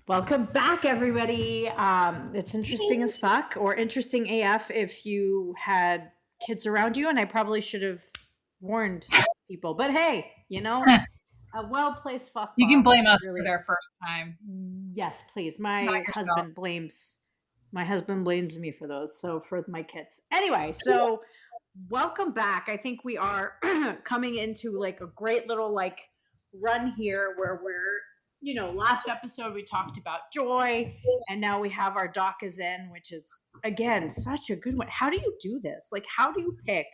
Welcome back, everybody. It's interesting as fuck, or interesting AF if you had kids around you, and I probably should have warned people. But hey, a well-placed fuck You can bomb blame us for really. their first time, Yes, please. not yourself. My husband blames me for those. So for my kids. Anyway, so welcome back. I think we are coming into like a great little like run here where last episode we talked about joy and now we have our doc is in, which is again such a good one. How do you do this? Like, how do you pick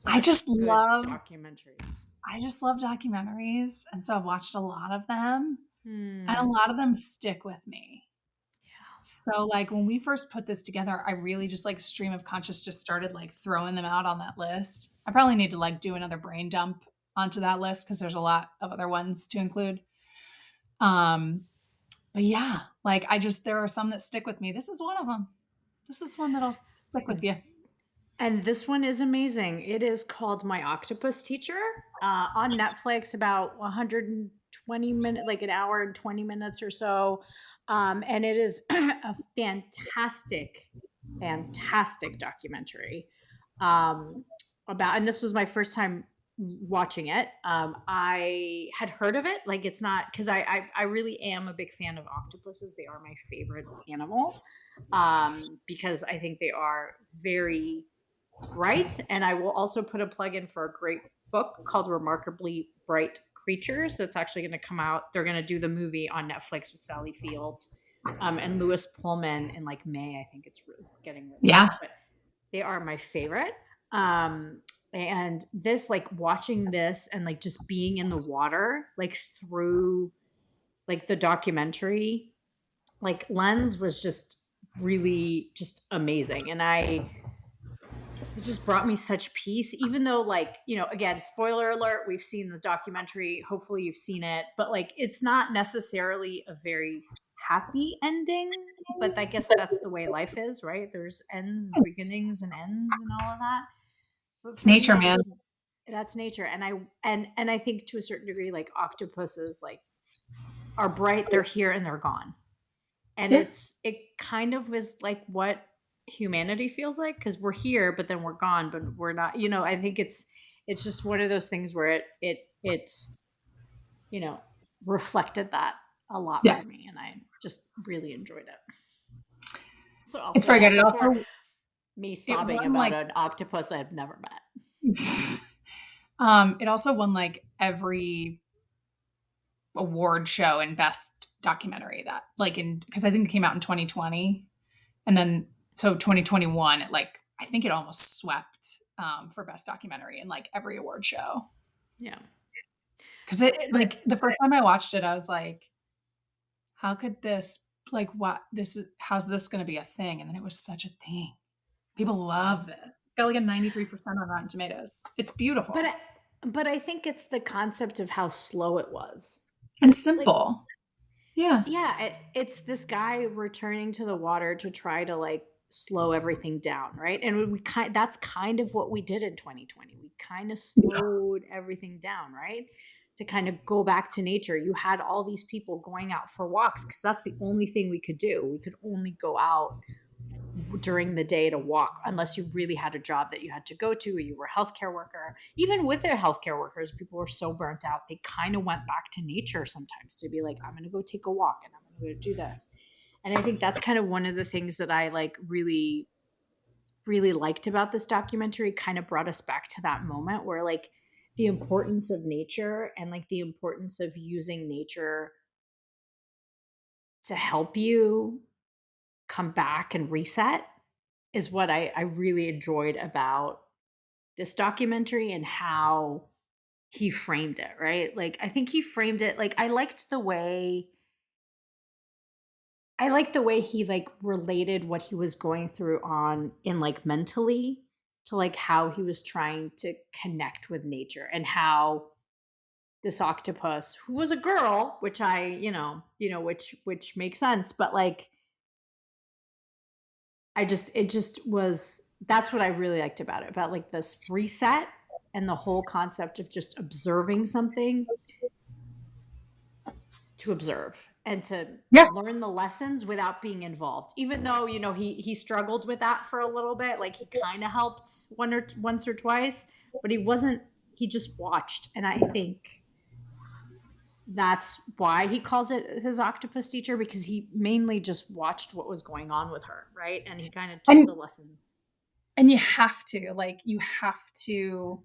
I such just good love documentaries? I just love documentaries, and so I've watched a lot of them, and a Hmm. lot of them stick with me. So, like, when we first put this together, I really just, like, stream of conscious just started, like, throwing them out on that list. I probably need to, like, do another brain dump onto that list because there's a lot of other ones to include. Um, but yeah, like, there are some that stick with me. This is one of them. This is one that'll stick with you. And this one is amazing. It is called My Octopus Teacher on Netflix, about 120 minutes, like an hour and 20 minutes or so. And it is a fantastic documentary about, and this was my first time watching it. I had heard of it, like it's not because I really am a big fan of octopuses. They are my favorite animal because I think they are very bright. And I will also put a plug in for a great book called Remarkably Bright Creatures that's actually going to come out. They're going to do the movie on Netflix with Sally Fields and Lewis Pullman in like May. I think it's getting released, Yeah. but they are my favorite. And this, like watching this and like just being in the water, like through like the documentary, like lens was just really just amazing. And it just brought me such peace, even though, like, again, spoiler alert, we've seen the documentary. Hopefully you've seen it, but like, it's not necessarily a very happy ending, but I guess that's the way life is, right? There's ends, beginnings, and ends, and all of that. But It's for me, nature, I man. just, that's nature. And I think to a certain degree, like octopuses, like are bright, they're here and they're gone. And Yeah. it kind of is like what humanity feels like, because we're here but then we're gone, but we're not, I think it's just one of those things where it you know reflected that a lot Yeah. for me, and I just really enjoyed it. So I'll It's say very good. that before me It sobbing won about like an octopus I've never met. it also won like every award show in best documentary that like in because I think it came out in 2020 and then so 2021 it like I think it almost swept for best documentary in like every award show Yeah. because it But like the first time I watched it I was like how could this like what this is how's this going to be a thing and then it was such a thing. People love this. It's got like a 93% on Rotten Tomatoes. It's but beautiful but I think it's the concept of how slow it was. and Like, simple. Yeah. yeah, it's this guy returning to the water to try to like slow everything down, right? And that's kind of what we did in 2020. We kind of slowed everything down, right? To kind of go back to nature. You had all these people going out for walks because that's the only thing we could do. We could only go out during the day to walk unless you really had a job that you had to go to, or you were a healthcare worker. Even with their healthcare workers, people were so burnt out they kind of went back to nature sometimes to be like, I'm going to go take a walk and I'm going to go do this. And I think that's kind of one of the things that I like really liked about this documentary. Kind of brought us back to that moment where like the importance of nature and like the importance of using nature to help you come back and reset is what I really enjoyed about this documentary and how he framed it, right? Like, I think he framed it like I liked the way he like related what he was going through on in like mentally to like how he was trying to connect with nature, and how this octopus, who was a girl, which which makes sense, but like it just was, that's what I really liked about it, about like this reset and the whole concept of just observing something to observe and to Yeah. learn the lessons without being involved. Even though, you know, he struggled with that for a little bit, like he kind of helped once or twice, but he wasn't, he just watched. And I think that's why he calls it his octopus teacher, because he mainly just watched what was going on with her, right? And he kind of took And the lessons. you have to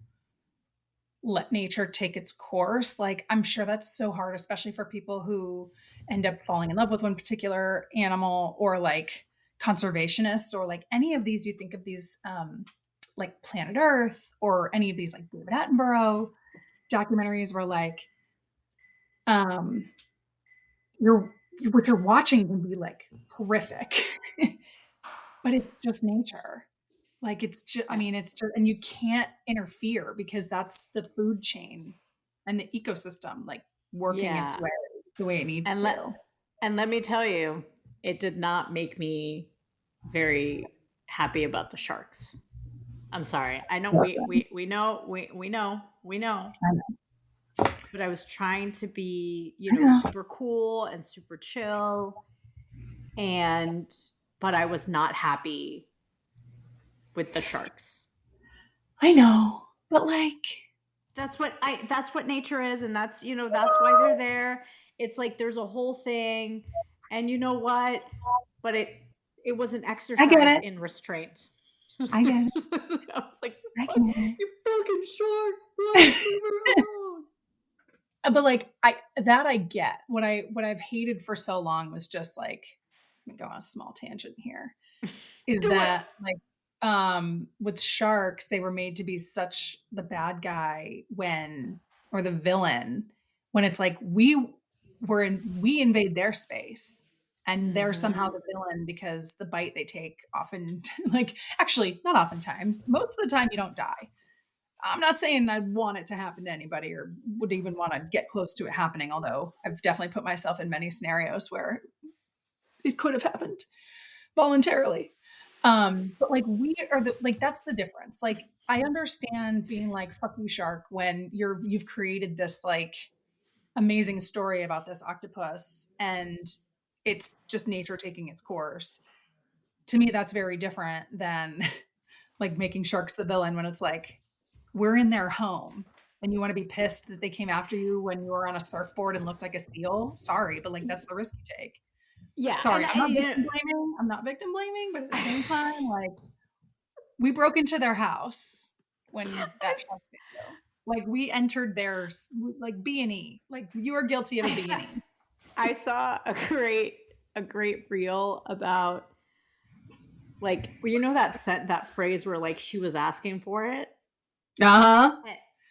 let nature take its course. Like, I'm sure that's so hard, especially for people who end up falling in love with one particular animal, or like conservationists, or like any of these. You think of these like Planet Earth, or any of these like David Attenborough documentaries, where like um you're what you're watching can be like horrific. But it's just nature. Like, it's just, I Yeah. mean, it's just, and you can't interfere, because that's the food chain and the ecosystem, like, working its Yeah. way the way it needs And to. let me tell you, it did not make me very happy about the sharks. I'm sorry. I know we know, I know. but I was trying to be, you I know, know. super cool and super chill, and but I was not happy with the sharks. I know. But like, That's what nature is, and that's, you know, that's why they're there. It's like there's a whole thing, and you know what? But it was an I get exercise it. in restraint. I get it. I was like, I what? get You fucking shark, run, leave her it. alone. But like, I get. What I've hated for so long was just like, let me go on a small tangent here, is Do it. that like, with sharks, they were made to be such the bad guy when, or the villain, when it's like we invade their space, and they're somehow Mm-hmm. the villain because the bite they take often, like, actually not oftentimes, most of the time you don't die. I'm not saying I want it to happen to anybody, or would even want to get close to it happening, although I've definitely put myself in many scenarios where it could have happened voluntarily. But like, we are the, like, that's the difference. Like, I understand being like, fuck you, shark, when you've created this like amazing story about this octopus, and it's just nature taking its course. To me, that's very different than like making sharks the villain, when it's like, we're in their home and you want to be pissed that they came after you when you were on a surfboard and looked like a seal. Sorry, but like, that's the risk you take. Yeah, Sorry, and I'm I, not you victim blaming. I'm not victim blaming, but at the same time, like, we broke into their house when that shark bit you. Like, we entered theirs, like B&E. Like, you are guilty of a B&E. I saw a great reel about, like, well, you know, that phrase where like she was asking for it, Uh-huh.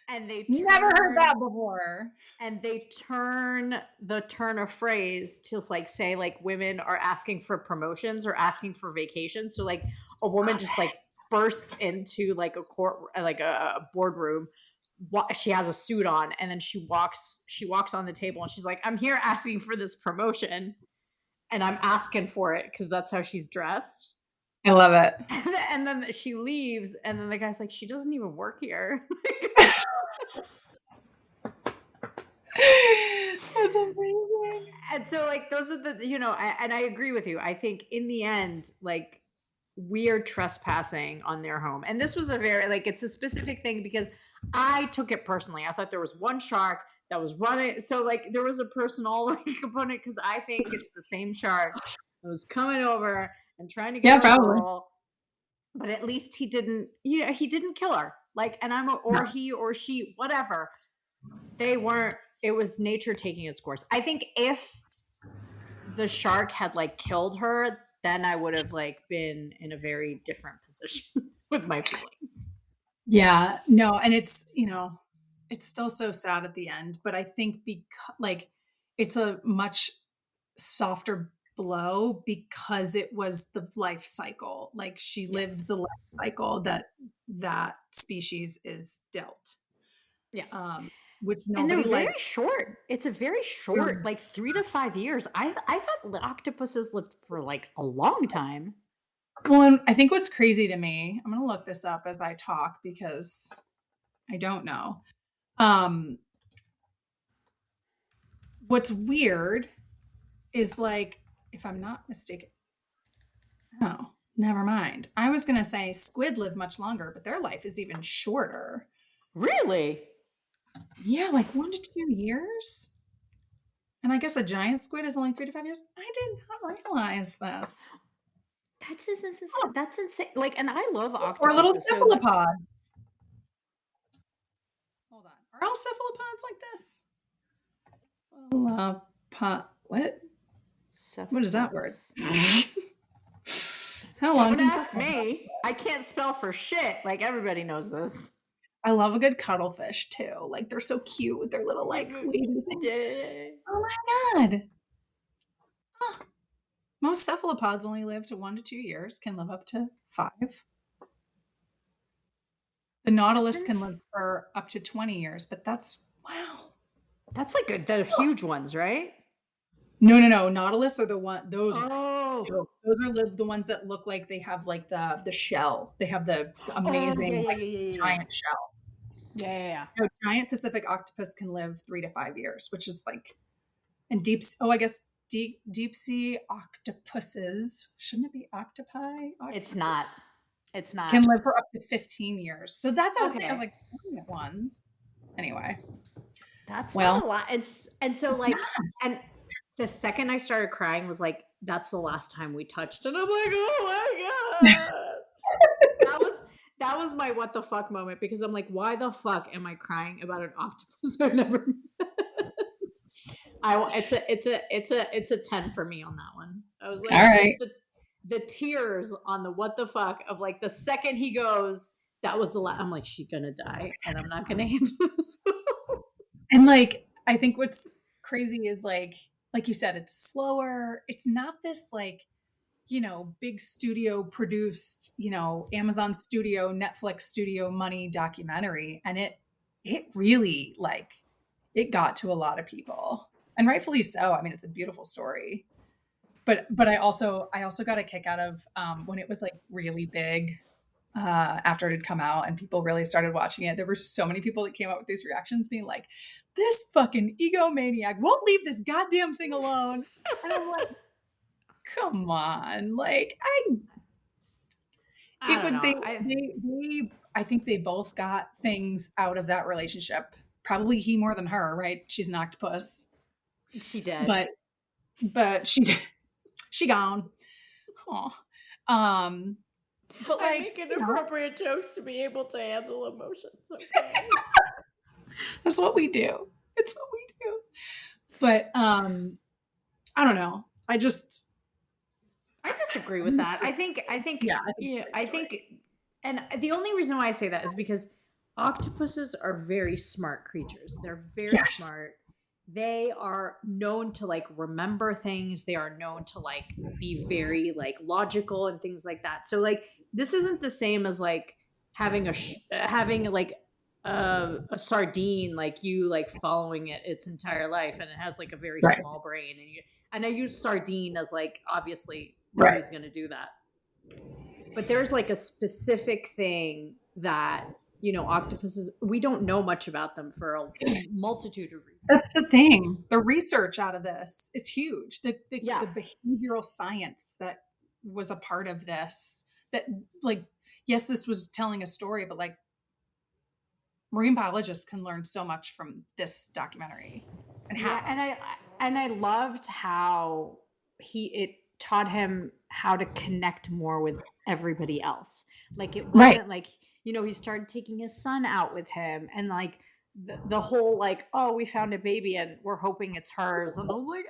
and they Never heard turn that before. and they turn the turn of phrase to like say like women are asking for promotions or asking for vacations. So like a woman just like bursts into like a court, like a boardroom. She has a suit on, and then she walks on the table, and she's like, I'm here asking for this promotion, and I'm asking for it because that's how she's dressed. I love it. And then she leaves, and then the guy's like, she doesn't even work here. That's amazing. And so like those are the, you know, and I agree with you. I think in the end, like, we are trespassing on their home, and this was a very, like, it's a specific thing because I took it personally. I thought there was one shark that was running, so like there was a personal like component, because I think it's the same shark that was coming over and trying to get Yeah, our probably. girl, but at least he didn't, you know, he didn't kill her, like, and No. or he or she, whatever, they weren't, it was nature taking its course. I think if the shark had like killed her, then I would have like been in a very different position with my feelings. Yeah, no, and it's, it's still so sad at the end, but I think because, like, it's a much softer blow because it was the life cycle. Like, she Yeah. lived the life cycle that species is dealt. Yeah. Which And they're nobody very likes. short. It's a very short, like 3 to 5 years. I thought the octopuses lived for like a long time. Well, and I think what's crazy to me, I'm gonna look this up as I talk because I don't know. Um, what's weird is like, if I'm not mistaken, oh, never mind. I was going to say squid live much longer, but their life is even shorter. Really? Yeah, like 1 to 2 years. And I guess a giant squid is only 3 to 5 years. I did not realize this. That's insane. Like, and I love Or little octopuses. So like, cephalopods. Hold on. Are all cephalopods like this? Cephalopod. What? What is that word? How long? Don't ask me. I can't spell for shit. Like everybody knows this. I love a good cuttlefish too. Like they're so cute with their little like wavy things. Oh my god. Huh. Most cephalopods only live to 1 to 2 years, can live up to 5. The nautilus can live for up to 20 years, but that's wow. That's like the huge ones, right? No. Nautilus are the one. Those are the ones that look like they have like the shell. They have the amazing giant shell. Yeah. No, giant Pacific octopus can live 3 to 5 years, which is like, and I guess deep sea octopuses, shouldn't it be octopi? It's not. It's not. Can live for up to 15 years. So that's what I was saying. I was like, ones. Anyway. That's not a lot. And so like, and the second I started crying was like, that's the last time we touched. And I'm like, oh my God. that was my what the fuck moment, because I'm like, why the fuck am I crying about an octopus I never met? It's a 10 for me on that one. I was like, all right. The tears on the what the fuck of like the second he goes, that was the last. I'm like, she's gonna die, and I'm not gonna handle this. And like, I think what's crazy is like you said, it's slower. It's not this like, big studio produced, Amazon studio, Netflix studio money documentary. And it really like, it got to a lot of people, and rightfully so. I mean, it's a beautiful story, but I also got a kick out of when it was like really big after it had come out and people really started watching it. There were so many people that came out with these reactions being like, this fucking egomaniac won't leave this goddamn thing alone. And I'm like, come on. Like, I think they both got things out of that relationship. Probably he more than her, right? She's an octopus. She did. But she gone. Oh. But like, I make inappropriate jokes to be able to handle emotions. Okay. That's what we do. It's what we do. But I don't know. I disagree with that. I think, and the only reason why I say that is because octopuses are very smart creatures. They're very smart. They are known to like remember things. They are known to like be very like logical and things like that. So like, this isn't the same as like having a sardine, like you like following it its entire life, and it has like a very small brain. And I use sardine as like, obviously nobody's going to do that. But there's like a specific thing that, octopuses, we don't know much about them for a multitude of reasons. That's the thing. The research out of this is huge. The behavioral science that was a part of this, that like, yes, this was telling a story, but like marine biologists can learn so much from this documentary. And I loved how it taught him how to connect more with everybody else. Like it wasn't like, he started taking his son out with him, and like the whole like, oh, we found a baby and we're hoping it's hers. And I was like,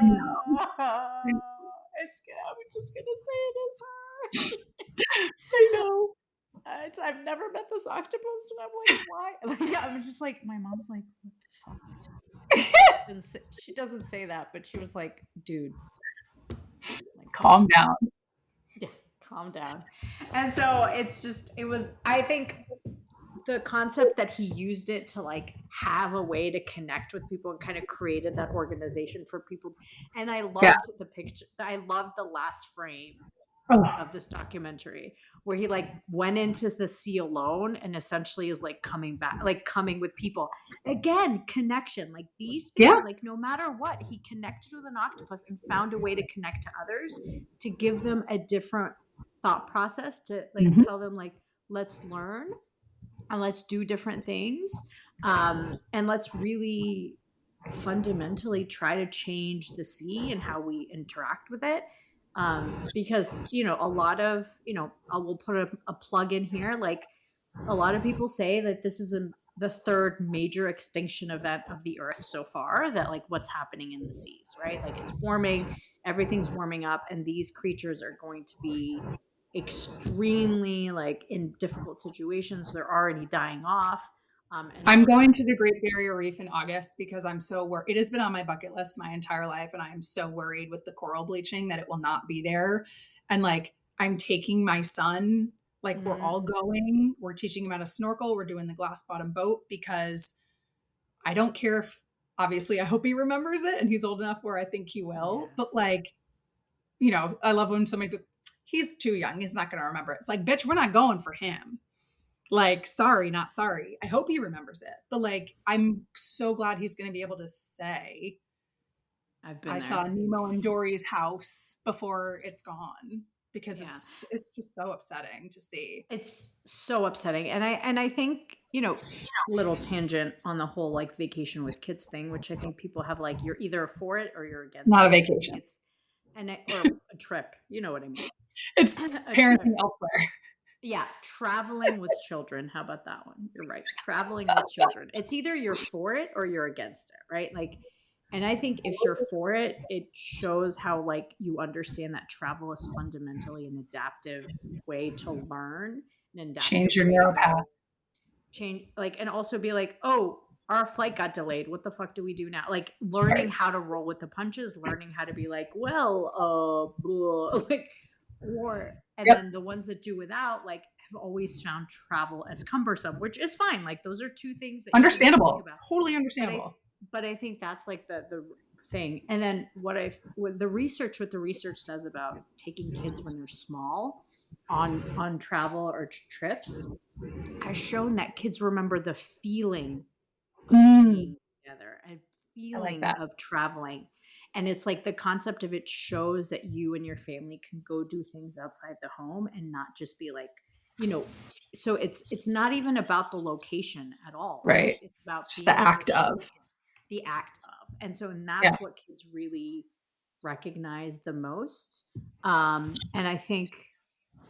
I'm just gonna say it is her. I know. I've never met this octopus, and I'm like, why? Like, I'm just like, my mom's like, what the fuck? She doesn't say that, but she was like, dude, like, calm down. Yeah, calm down. And so I think the concept that he used it to like have a way to connect with people and kind of created that organization for people. And I loved the picture. I loved the last frame Oh, of this documentary, where he like went into the sea alone and essentially is like coming back, like coming with people again. Connection, like these yeah. things, like no matter what, he connected with an octopus and found a way to connect to others, to give them a different thought process, to like Mhm. tell them like, let's learn and let's do different things, and let's really fundamentally try to change the sea and how we interact with it. Because a lot of, I will put a plug in here, like a lot of people say that this is the third major extinction event of the earth so far, that like what's happening in the seas, right? Like it's warming, everything's warming up, and these creatures are going to be extremely like in difficult situations. They're already dying off. And I'm so it's going to the Great Barrier Reef in August because I'm so worried. It has been on my bucket list my entire life, and I am so worried with the coral bleaching that it will not be there. And like, I'm taking my son, like, we're mm, all going, we're teaching him how to snorkel, we're doing the glass bottom boat because I don't care if, obviously, I hope he remembers it and he's old enough where I think he yeah. will. But like, I love when somebody, he's too young, he's not going to remember it. It's like, bitch, we're not going for him. Like, sorry, not sorry. I hope he remembers it. But like, I'm so glad he's going to be able to say, I've I been saw there. Nemo and Dory's house before it's gone, because Yeah. it's just so upsetting to see. It's so upsetting. And I think, little tangent on the whole like vacation with kids thing, which I think people have, like, you're either for it or you're against Not a it. I think vacation. it's or a trip, you know what I mean. It's A trip. parenting elsewhere. Yeah, traveling with children. How about that one? You're right. Traveling with children. It's either you're for it or you're against it, right? Like, and I think if you're for it, it shows how like you understand that travel is fundamentally an adaptive way to learn, an adaptive Change your way to narrow path. go change, like, and also be like, oh, our flight got delayed. What the fuck do we do now? Like learning Right. how to roll with the punches, learning how to be like, well, blah, like, or, and Yep. then the ones that do without, like, have always found travel as cumbersome, which is fine. Like those are two things that you can think Understandable. about. Totally But I, understandable. but I think that's like the thing. And then what the research says about taking kids when they're small on travel or trips has shown that kids remember the feeling of Mm, being together and I like feeling that. of traveling. And it's like the concept of it shows that you and your family can go do things outside the home and not just be like, you know, so it's not even about the location at all, right? Right. It's about It's just the being able act to of. the act of. And so, and Yeah. that's what kids really recognize the most. And I think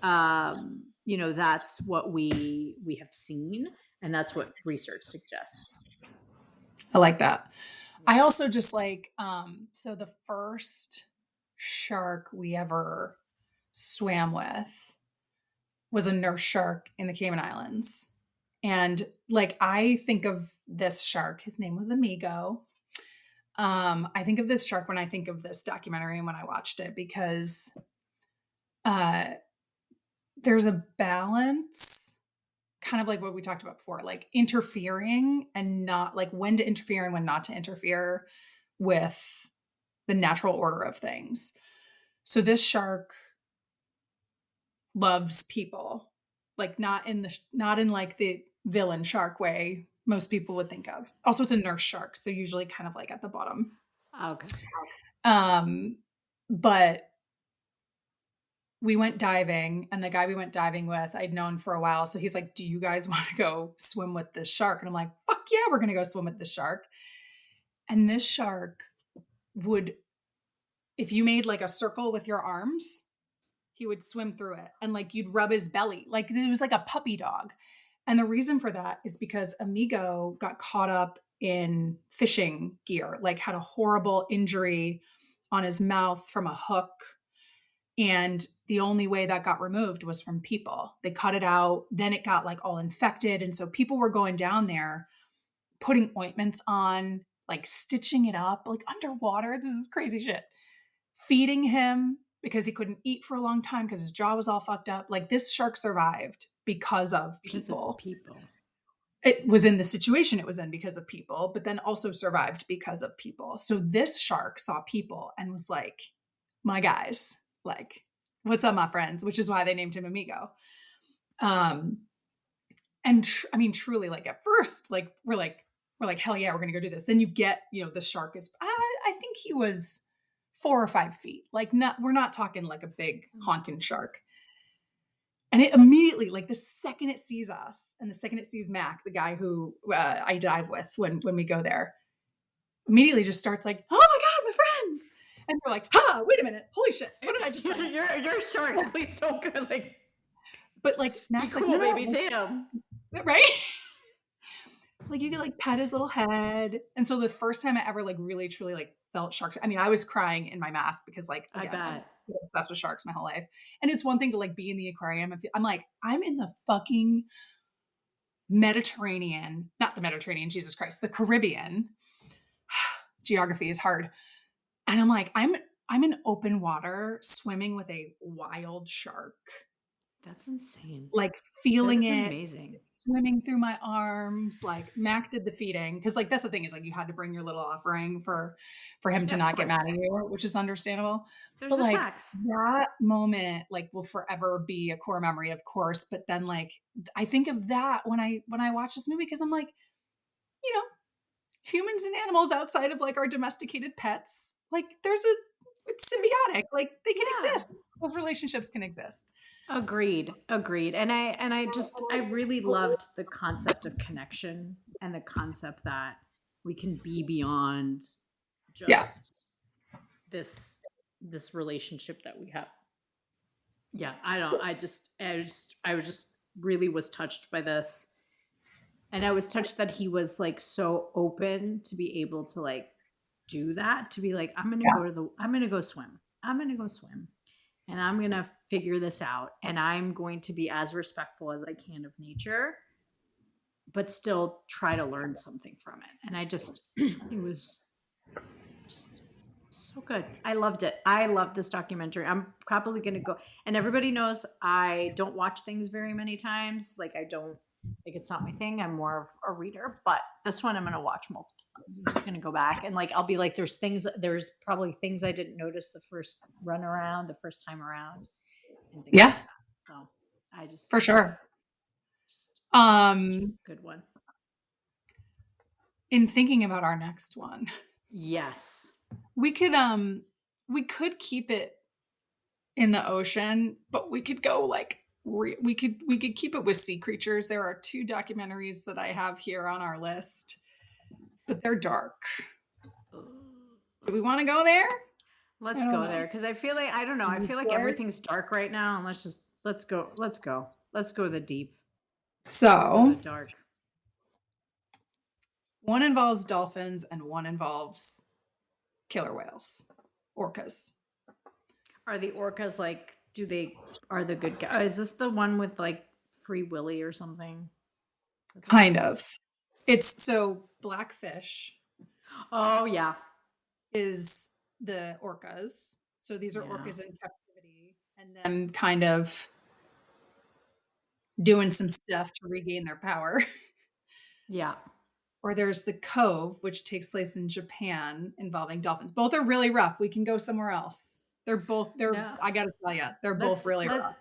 that's what we have seen, and that's what research suggests. I like that. Yeah. I also just like, so the first shark we ever swam with was a nurse shark in the Cayman Islands. And like, I think of this shark, his name was Amigo. I think of this shark when I think of this documentary and when I watched it, because uh, there's a balance, kind of like what we talked about before, like interfering and not, like when to interfere and when not to interfere with the natural order of things. So this shark loves people, like not in like the villain shark way most people would think of. Also, it's a nurse shark, so usually kind of like at the bottom. Okay. Um, but we went diving, and the guy we went diving with, I'd known for a while. So he's like, "Do you guys want to go swim with this shark?" And I'm like, "Fuck yeah, we're gonna go swim with this shark." And this shark would, if you made like a circle with your arms, he would swim through it, and like you'd rub his belly like it was like a puppy dog. And the reason for that is because Amigo got caught up in fishing gear, like had a horrible injury on his mouth from a hook. And the only way that got removed was from people. They cut it out, then it got like all infected. And so people were going down there, putting ointments on, like stitching it up, like underwater. This is crazy shit. Feeding him because he couldn't eat for a long time because his jaw was all fucked up. Like this shark survived because of Because of people. people. It was in the situation it was in because of people, but then also survived because of people. So this shark saw people and was like, my guys, like, What's up, my friends? Which is why they named him Amigo. And I mean, truly, like at first, like we're like, hell yeah, we're gonna go do this. Then you get, the shark is. I think he was 4 or 5 feet. Like we're not talking like a big honking shark. And it immediately, like the second it sees us, and the second it sees Mac, the guy who I dive with when we go there, immediately just starts like, oh my god, my friends. And we're like, wait a minute, holy shit, what did I just say? You're shark, please don't go like. But like Mac's cool, like, no, baby, damn. Right? Like you could like pat his little head. And so the first time I ever like really truly like felt sharks, I mean, I was crying in my mask because like, again, I bet. I'm obsessed with sharks my whole life. And it's one thing to like be in the aquarium. I'm like, I'm in the fucking Mediterranean, not the Mediterranean, Jesus Christ, the Caribbean. Geography is hard. And I'm like, I'm in open water swimming with a wild shark. That's insane. Like feeling it, amazing. Swimming through my arms. Like Mac did the feeding, because like that's the thing is like you had to bring your little offering for him to not get mad at you, which is understandable. There's but like tax. That moment like will forever be a core memory, of course. But then like I think of that when I watch this movie, because I'm like, humans and animals outside of like our domesticated pets, like it's symbiotic. Like they can exist. Those relationships can exist. Agreed. And I really loved the concept of connection and the concept that we can be beyond just this relationship that we have. Yeah, I really was touched by this. And I was touched that he was like so open to be able to like do that, to be like, I'm going to go swim. And I'm going to figure this out. And I'm going to be as respectful as I can of nature, but still try to learn something from it. And it was just so good. I loved it. I love this documentary. I'm probably going to go. And everybody knows I don't watch things very many times. Like it's not my thing. I'm more of a reader, but this one I'm going to watch multiple times. I'm just going to go back and like, I'll be like, there's probably things I didn't notice the first time around. And things like that. So I just, for sure. Just a good one. In thinking about our next one. Yes. We could keep it in the ocean, but we could go like, we could keep it with sea creatures. There are 2 documentaries that I have here on our list, but they're dark. Do we want to go there? Let's go there, because I feel like, I don't know, I feel like everything's dark right now, and let's go the deep. So the dark. One involves dolphins and one involves killer whales, orcas. Are the orcas like, are the good guys? Is this the one with like Free Willy or something? Kind of. It's so Blackfish. Oh yeah. Is the orcas. So these are orcas in captivity, and them kind of doing some stuff to regain their power. Yeah. Or there's the Cove, which takes place in Japan, involving dolphins. Both are really rough. We can go somewhere else. I gotta tell you, they're both really rough.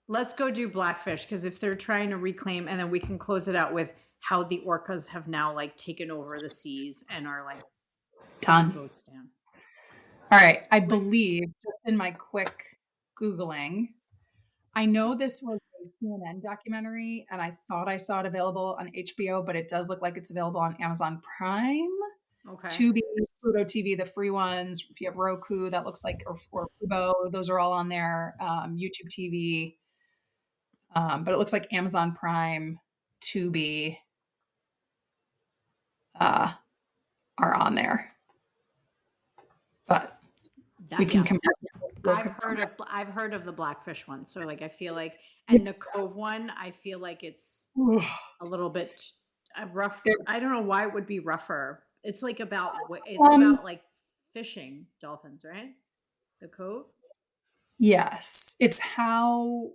Let's go do Blackfish, because if they're trying to reclaim, and then we can close it out with how the orcas have now like taken over the seas and are like boats down. All right. I believe, just in my quick Googling, I know this was a CNN documentary, and I thought I saw it available on HBO, but it does look like it's available on Amazon Prime. Okay. Tubi, Pluto TV, the free ones. If you have Roku, that looks like, or Fubo, those are all on there. YouTube TV. But it looks like Amazon Prime, Tubi are on there. But we can compare. I've heard of the Blackfish one. So like, I feel like, and the Cove one, I feel like it's a little bit rough. I don't know why it would be rougher. It's like about like fishing dolphins, right? The Cove. Yes. It's how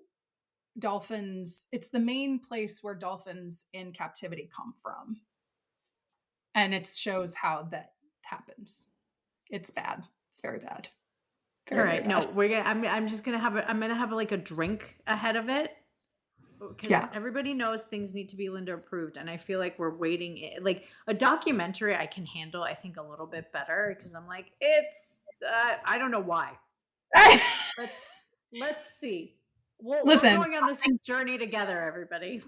dolphins, it's the main place where dolphins in captivity come from. And it shows how that happens. It's bad. It's very bad. All Very right. late No, passion. I'm just gonna I'm gonna have like a drink ahead of it because Yeah. everybody knows things need to be Linda approved, and I feel like we're waiting. Like a documentary, I can handle. I think a little bit better because I'm like it's. I don't know why. Let's see. We're Listen, going on this journey together, everybody.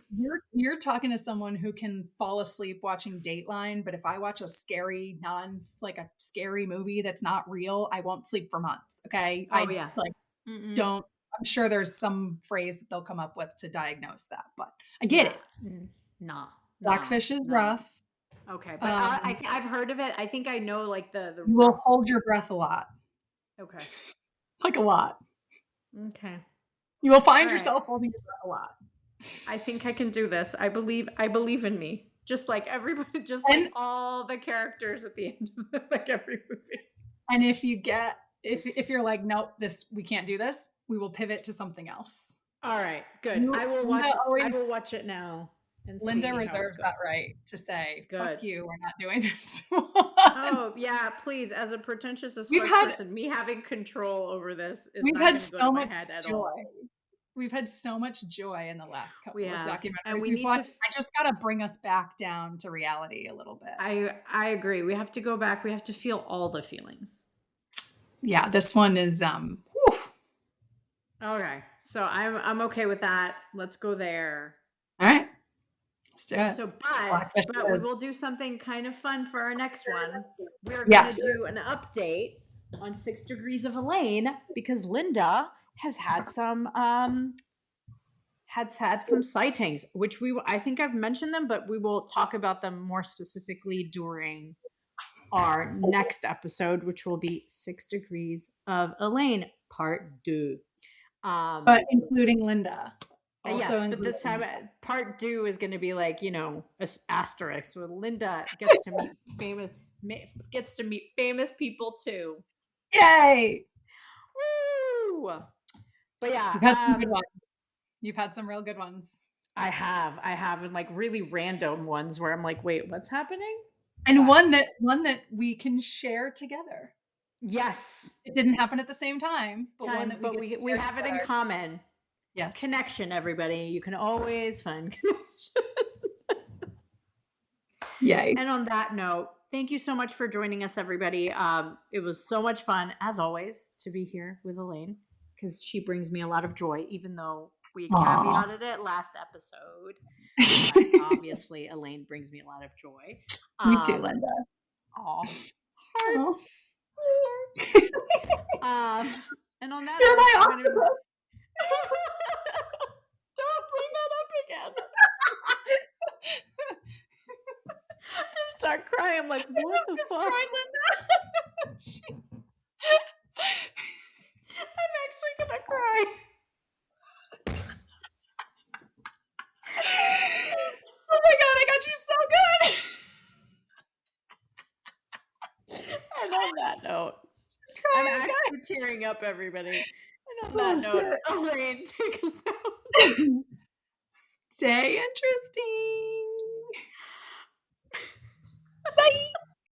you're talking to someone who can fall asleep watching Dateline, but if I watch a scary like a scary movie that's not real, I won't sleep for months. Okay. Oh I yeah. like Mm-mm. don't I'm sure there's some phrase that they'll come up with to diagnose that, but I get Yeah. it. Nah. Blackfish is rough. Okay, but Um, I've heard of it. I think I know like the you will rough. hold your breath a lot. Okay. Like a lot. Okay. You will find All right. yourself holding your breath a lot. I think I can do this. I believe in me. Just like everybody, just And like all the characters at the end of like every movie. and if you get if you're like, nope, we can't do this, we will pivot to something else. All right, good. I will watch it now and Linda see reserves how it that right to say, goes. fuck Good. you, we're not doing this one. Oh yeah, please. As a pretentious as We've fuck had- person, me having control over this is We've not had going to go so to my much head at joy. all. We've had so much joy in the last couple We of have. documentaries And we we've need watched. to I just gotta bring us back down to reality a little bit. I agree. We have to go back. We have to feel all the feelings. Yeah, this one is whew. Okay. So I'm okay with that. Let's go there. All right. Let's do it. So Blackfish but we is. will do something kind of fun for our next one. We're Yes. going to do an update on 6 Degrees of Elaine because Linda has had some sightings, which I think I've mentioned them, but we will talk about them more specifically during our next episode, which will be 6 Degrees of Elaine Part 2. But including Linda. Also yes, but this time Part 2 is going to be like, asterisk where Linda gets to meet famous people too. Yay! Woo! But yeah, You've had some good ones. You've had some real good ones. I have, and like really random ones where I'm like, wait, what's happening? And one that we can share together. Yes, it didn't happen at the same time, but one that we have it in common. Yes, connection, everybody. You can always find connection. Yay! And on that note, thank you so much for joining us, everybody. It was so much fun, as always, to be here with Elaine because she brings me a lot of joy, even though we caveated it last episode. But obviously, Elaine brings me a lot of joy. Me too, Linda. Aw. Hearts. And on that You're my note, octopus. Don't bring that up again. I start crying. I'm like, what the fuck? Linda. Jeez. I'm actually gonna cry. Oh my god, I got you so good. And on that note, I'm actually tearing up, everybody. And on that note, Elaine, take us out. Stay interesting. Bye.